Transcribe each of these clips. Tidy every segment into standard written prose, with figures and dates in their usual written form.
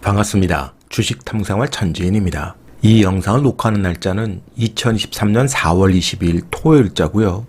반갑습니다. 주식 탐구생활 천지인입니다. 이 영상을 녹화하는 날짜는 2023년 4월 22일 토요일자고요.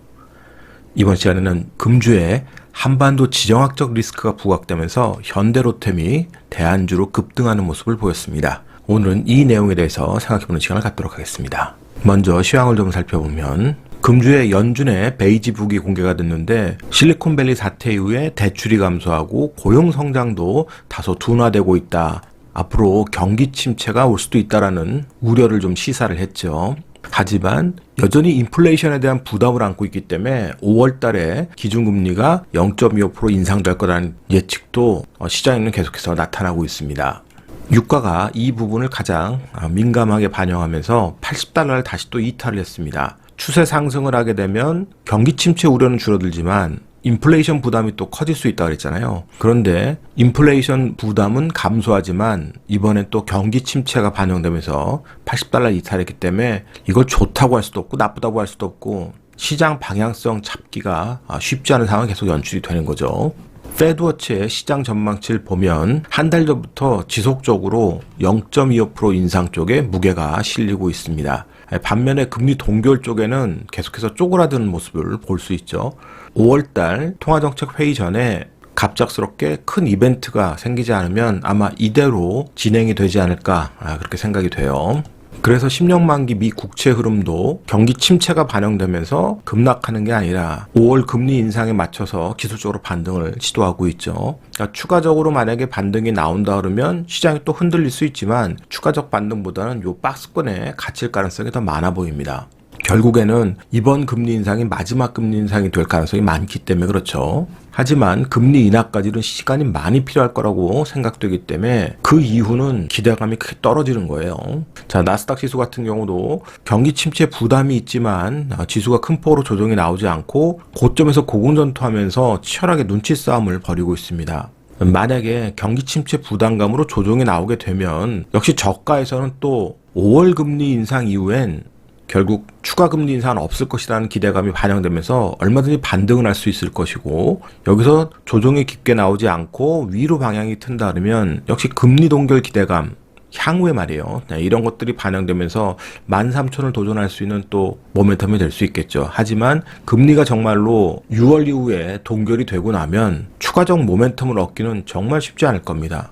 이번 시간에는 금주에 한반도 지정학적 리스크가 부각되면서 현대로템이 대안주로 급등하는 모습을 보였습니다. 오늘은 이 내용에 대해서 생각해보는 시간을 갖도록 하겠습니다. 먼저 시황을 좀 살펴보면 금주에 연준의 베이지북이 공개가 됐는데 실리콘밸리 사태 이후에 대출이 감소하고 고용 성장도 다소 둔화되고 있다. 앞으로 경기 침체가 올 수도 있다라는 우려를 좀 시사를 했죠. 하지만 여전히 인플레이션에 대한 부담을 안고 있기 때문에 5월 달에 기준금리가 0.25% 인상될 거라는 예측도 시장에는 계속해서 나타나고 있습니다. 유가가 이 부분을 가장 민감하게 반영하면서 80달러를 다시 또 이탈을 했습니다. 추세 상승을 하게 되면 경기 침체 우려는 줄어들지만 인플레이션 부담이 또 커질 수 있다고 그랬잖아요. 그런데 인플레이션 부담은 감소하지만 이번엔 또 경기 침체가 반영되면서 80달러 이탈했기 때문에 이걸 좋다고 할 수도 없고 나쁘다고 할 수도 없고 시장 방향성 잡기가 쉽지 않은 상황이 계속 연출이 되는 거죠. 페드워치의 시장 전망치를 보면 한 달 전부터 지속적으로 0.25% 인상 쪽에 무게가 실리고 있습니다. 반면에 금리 동결 쪽에는 계속해서 쪼그라드는 모습을 볼 수 있죠. 5월달 통화정책회의 전에 갑작스럽게 큰 이벤트가 생기지 않으면 아마 이대로 진행이 되지 않을까 그렇게 생각이 돼요. 그래서 10년 만기 미 국채 흐름도 경기 침체가 반영되면서 급락하는 게 아니라 5월 금리 인상에 맞춰서 기술적으로 반등을 시도하고 있죠. 그러니까 추가적으로 만약에 반등이 나온다 그러면 시장이 또 흔들릴 수 있지만 추가적 반등보다는 요 박스권에 갇힐 가능성이 더 많아 보입니다. 결국에는 이번 금리 인상이 마지막 금리 인상이 될 가능성이 많기 때문에 그렇죠. 하지만 금리 인하까지는 시간이 많이 필요할 거라고 생각되기 때문에 그 이후는 기대감이 크게 떨어지는 거예요. 자, 나스닥 지수 같은 경우도 경기 침체 부담이 있지만 지수가 큰 폭으로 조정이 나오지 않고 고점에서 고공전투하면서 치열하게 눈치 싸움을 벌이고 있습니다. 만약에 경기 침체 부담감으로 조정이 나오게 되면 역시 저가에서는 또 5월 금리 인상 이후엔 결국 추가 금리 인상은 없을 것이라는 기대감이 반영되면서 얼마든지 반등을 할 수 있을 것이고 여기서 조정이 깊게 나오지 않고 위로 방향이 튼다 그러면 역시 금리 동결 기대감 향후에 말이에요. 이런 것들이 반영되면서 13,000을 도전할 수 있는 또 모멘텀이 될 수 있겠죠. 하지만 금리가 정말로 6월 이후에 동결이 되고 나면 추가적 모멘텀을 얻기는 정말 쉽지 않을 겁니다.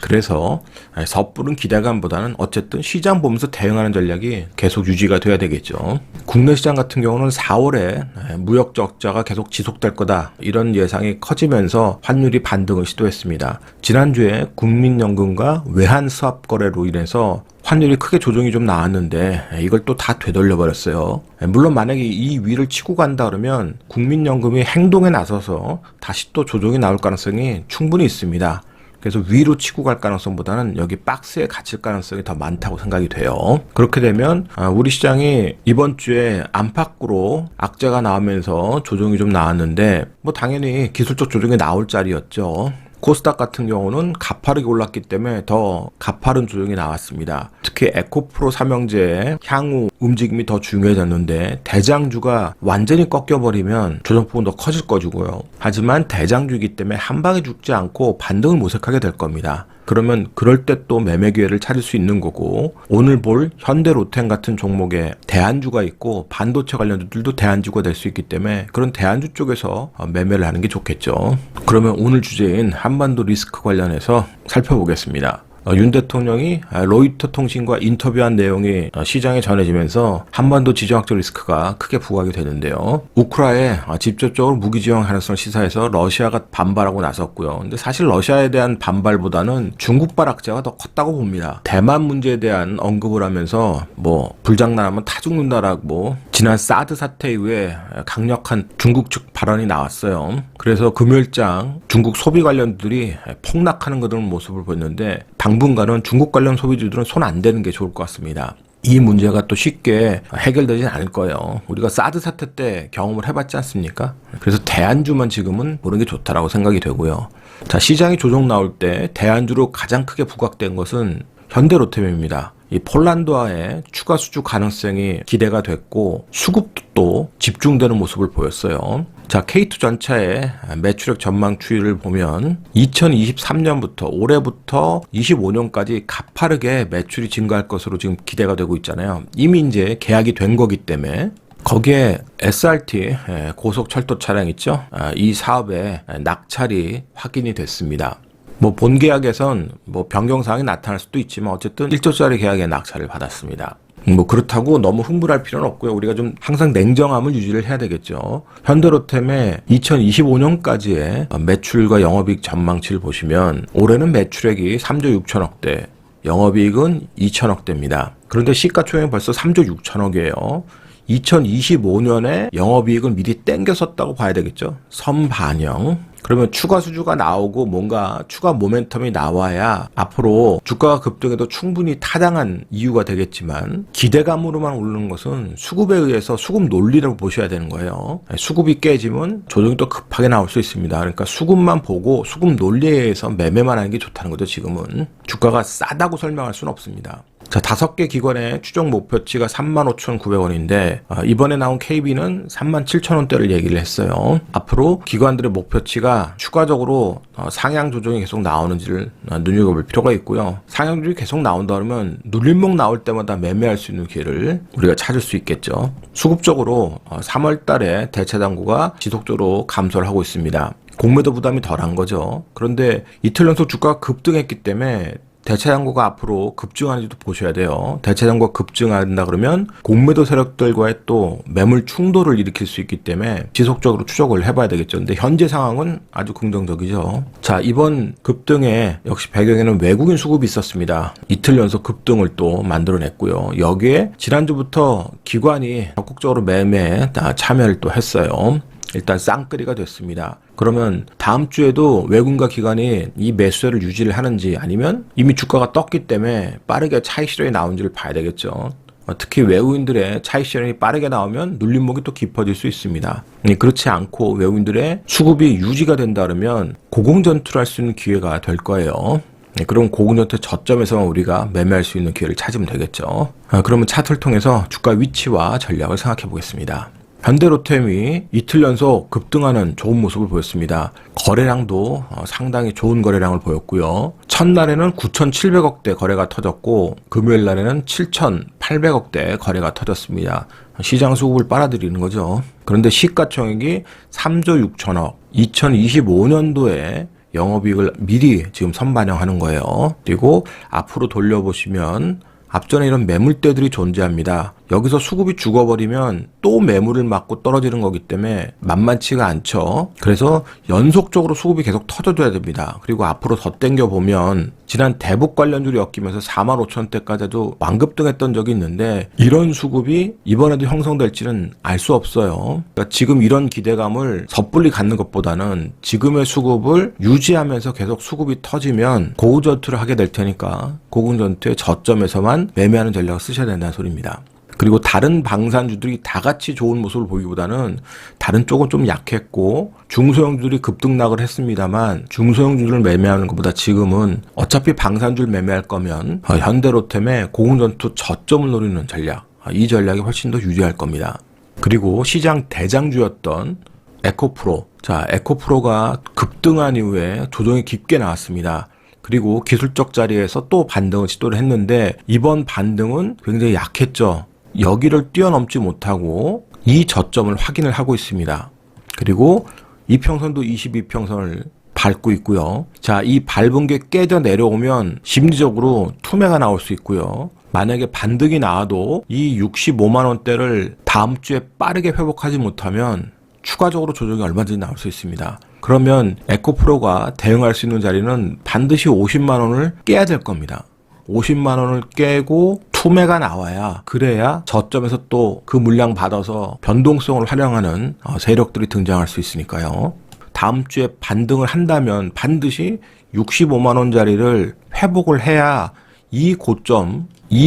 그래서 섣부른 기대감보다는 어쨌든 시장 보면서 대응하는 전략이 계속 유지가 돼야 되겠죠. 국내 시장 같은 경우는 4월에 무역 적자가 계속 지속될 거다 이런 예상이 커지면서 환율이 반등을 시도했습니다. 지난주에 국민연금과 외환 수합 거래로 인해서 환율이 크게 조정이 좀 나왔는데 이걸 또 다 되돌려 버렸어요. 물론 만약에 이 위를 치고 간다 그러면 국민연금이 행동에 나서서 다시 또 조정이 나올 가능성이 충분히 있습니다. 그래서 위로 치고 갈 가능성보다는 여기 박스에 갇힐 가능성이 더 많다고 생각이 돼요. 그렇게 되면 우리 시장이 이번 주에 안팎으로 악재가 나오면서 조정이 좀 나왔는데 뭐 당연히 기술적 조정이 나올 자리였죠. 코스닥 같은 경우는 가파르게 올랐기 때문에 더 가파른 조정이 나왔습니다. 특히 에코프로 삼형제의 향후 움직임이 더 중요해졌는데 대장주가 완전히 꺾여버리면 조정폭은 더 커질 거고요. 하지만 대장주이기 때문에 한 방에 죽지 않고 반등을 모색하게 될 겁니다. 그러면 그럴 때 또 매매 기회를 찾을 수 있는 거고 오늘 볼 현대로템 같은 종목에 대안주가 있고 반도체 관련주들도 대안주가 될 수 있기 때문에 그런 대안주 쪽에서 매매를 하는 게 좋겠죠. 그러면 오늘 주제인 한반도 리스크 관련해서 살펴보겠습니다. 윤 대통령이 로이터 통신과 인터뷰한 내용이 시장에 전해지면서 한반도 지정학적 리스크가 크게 부각이 되는데요. 우크라이나에 직접적으로 무기 지원 가능성을 시사해서 러시아가 반발하고 나섰고요. 근데 사실 러시아에 대한 반발보다는 중국발 악재가 더 컸다고 봅니다. 대만 문제에 대한 언급을 하면서 뭐 불장난하면 타 죽는다라고 지난 사드 사태 이후에 강력한 중국 측 발언이 나왔어요. 그래서 금요일장 중국 소비 관련들이 폭락하는 그런 모습을 보였는데 당분간은 중국 관련 소비주들은 손 안 대는 게 좋을 것 같습니다. 이 문제가 또 쉽게 해결되진 않을 거예요. 우리가 사드 사태 때 경험을 해봤지 않습니까? 그래서 대안주만 지금은 보는 게 좋다라고 생각이 되고요. 자, 시장이 조정 나올 때 대안주로 가장 크게 부각된 것은 현대로템입니다. 이 폴란드와의 추가 수주 가능성이 기대가 됐고 수급도 또 집중되는 모습을 보였어요. 자, K2 전차의 매출액 전망 추이를 보면 2023년부터 올해부터 25년까지 가파르게 매출이 증가할 것으로 지금 기대가 되고 있잖아요. 이미 이제 계약이 된 거기 때문에 거기에 SRT 고속철도 차량 있죠. 이 사업에 낙찰이 확인이 됐습니다. 뭐 본계약에선 뭐 변경사항이 나타날 수도 있지만 어쨌든 1조짜리 계약에 낙찰을 받았습니다. 뭐 그렇다고 너무 흥분할 필요는 없고요. 우리가 좀 항상 냉정함을 유지를 해야 되겠죠. 현대로템의 2025년까지의 매출과 영업이익 전망치를 보시면 올해는 매출액이 3조 6천억대, 영업이익은 2천억대입니다. 그런데 시가총액은 벌써 3조 6천억이에요. 2025년에 영업이익을 미리 땡겼었다고 봐야 되겠죠. 선반영. 그러면 추가 수주가 나오고 뭔가 추가 모멘텀이 나와야 앞으로 주가가 급등해도 충분히 타당한 이유가 되겠지만 기대감으로만 오르는 것은 수급에 의해서 수급 논리라고 보셔야 되는 거예요. 수급이 깨지면 조정이 또 급하게 나올 수 있습니다. 그러니까 수급만 보고 수급 논리에 의해서 매매만 하는 게 좋다는 거죠. 지금은 주가가 싸다고 설명할 수는 없습니다. 자, 5개 기관의 추정 목표치가 35,900원인데 이번에 나온 KB는 37,000원대를 얘기를 했어요. 앞으로 기관들의 목표치가 추가적으로 상향 조정이 계속 나오는지를 눈여겨볼 필요가 있고요. 상향 조정이 계속 나온다 그러면 눌림목 나올 때마다 매매할 수 있는 기회를 우리가 찾을 수 있겠죠. 수급적으로 3월 달에 대차 잔고가 지속적으로 감소를 하고 있습니다. 공매도 부담이 덜한 거죠. 그런데 이틀 연속 주가가 급등했기 때문에 대차 잔고가 앞으로 급증하는지도 보셔야 돼요. 대차 잔고가 급증한다 그러면 공매도 세력들과의 또 매물 충돌을 일으킬 수 있기 때문에 지속적으로 추적을 해봐야 되겠죠. 근데 현재 상황은 아주 긍정적이죠. 자, 이번 급등에 역시 배경에는 외국인 수급이 있었습니다. 이틀 연속 급등을 또 만들어냈고요. 여기에 지난주부터 기관이 적극적으로 매매에 참여를 또 했어요. 일단 쌍끌이가 됐습니다. 그러면 다음 주에도 외국인과 기관이 이 매수세를 유지를 하는지 아니면 이미 주가가 떴기 때문에 빠르게 차익 실현이 나온지를 봐야 되겠죠. 특히 외국인들의 차익 실현이 빠르게 나오면 눌림목이 또 깊어질 수 있습니다. 그렇지 않고 외국인들의 수급이 유지가 된다 그러면 고공전투를 할 수 있는 기회가 될 거예요. 그럼 고공전투 저점에서만 우리가 매매할 수 있는 기회를 찾으면 되겠죠. 그러면 차트를 통해서 주가 위치와 전략을 생각해 보겠습니다. 현대로템이 이틀 연속 급등하는 좋은 모습을 보였습니다. 거래량도 상당히 좋은 거래량을 보였고요. 첫날에는 9,700억대 거래가 터졌고 금요일 날에는 7,800억대 거래가 터졌습니다. 시장 수급을 빨아들이는 거죠. 그런데 시가총액이 3조 6천억, 2025년도에 영업이익을 미리 지금 선반영하는 거예요. 그리고 앞으로 돌려보시면 앞전에 이런 매물대들이 존재합니다. 여기서 수급이 죽어버리면 또 매물을 맞고 떨어지는 거기 때문에 만만치가 않죠. 그래서 연속적으로 수급이 계속 터져줘야 됩니다. 그리고 앞으로 더 땡겨보면 지난 대북 관련주를 엮이면서 45,000원대까지도 완급등했던 적이 있는데 이런 수급이 이번에도 형성될지는 알 수 없어요. 그러니까 지금 이런 기대감을 섣불리 갖는 것보다는 지금의 수급을 유지하면서 계속 수급이 터지면 고공전투를 하게 될 테니까 고공전투의 저점에서만 매매하는 전략을 쓰셔야 된다는 소리입니다. 그리고 다른 방산주들이 다 같이 좋은 모습을 보이기보다는 다른 쪽은 좀 약했고 중소형주들이 급등락을 했습니다만 중소형주들을 매매하는 것보다 지금은 어차피 방산주를 매매할 거면 현대로템의 고공전투 저점을 노리는 전략, 이 전략이 훨씬 더 유리할 겁니다. 그리고 시장 대장주였던 에코프로, 자, 에코프로가 급등한 이후에 조정이 깊게 나왔습니다. 그리고 기술적 자리에서 또 반등을 시도를 했는데 이번 반등은 굉장히 약했죠. 여기를 뛰어넘지 못하고 이 저점을 확인을 하고 있습니다. 그리고 이평선도 22평선을 밟고 있고요. 자, 이 밟은 게 깨져 내려오면 심리적으로 투매가 나올 수 있고요. 만약에 반등이 나와도 이 65만 원대를 다음 주에 빠르게 회복하지 못하면 추가적으로 조정이 얼마든지 나올 수 있습니다. 그러면 에코프로가 대응할 수 있는 자리는 반드시 50만 원을 깨야 될 겁니다. 50만 원을 깨고 투매가 나와야 그래야 저점에서 또 그 물량 받아서 변동성을 활용하는 세력들이 등장할 수 있으니까요. 다음 주에 반등을 한다면 반드시 65만 원짜리를 회복을 해야 이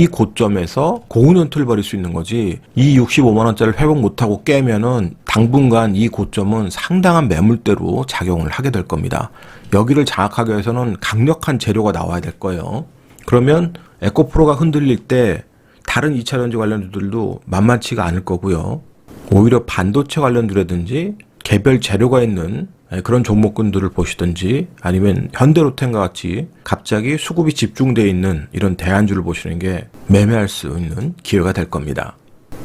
고점에서 고공전투를 벌일 수 있는 거지. 이 65만 원짜리를 회복 못하고 깨면은 당분간 이 고점은 상당한 매물대로 작용을 하게 될 겁니다. 여기를 장악하기 위해서는 강력한 재료가 나와야 될 거예요. 그러면 에코프로가 흔들릴 때 다른 2차전지 관련주들도 만만치가 않을 거고요. 오히려 반도체 관련주라든지 개별 재료가 있는 그런 종목군들을 보시든지 아니면 현대로템과 같이 갑자기 수급이 집중되어 있는 이런 대안주를 보시는 게 매매할 수 있는 기회가 될 겁니다.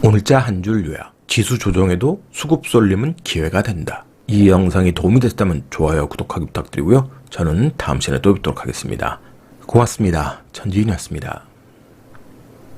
오늘자 한 줄 요약. 지수 조정에도 수급 쏠림은 기회가 된다. 이 영상이 도움이 됐다면 좋아요, 구독하기 부탁드리고요. 저는 다음 시간에 또 뵙도록 하겠습니다. 고맙습니다. 천지인이었습니다.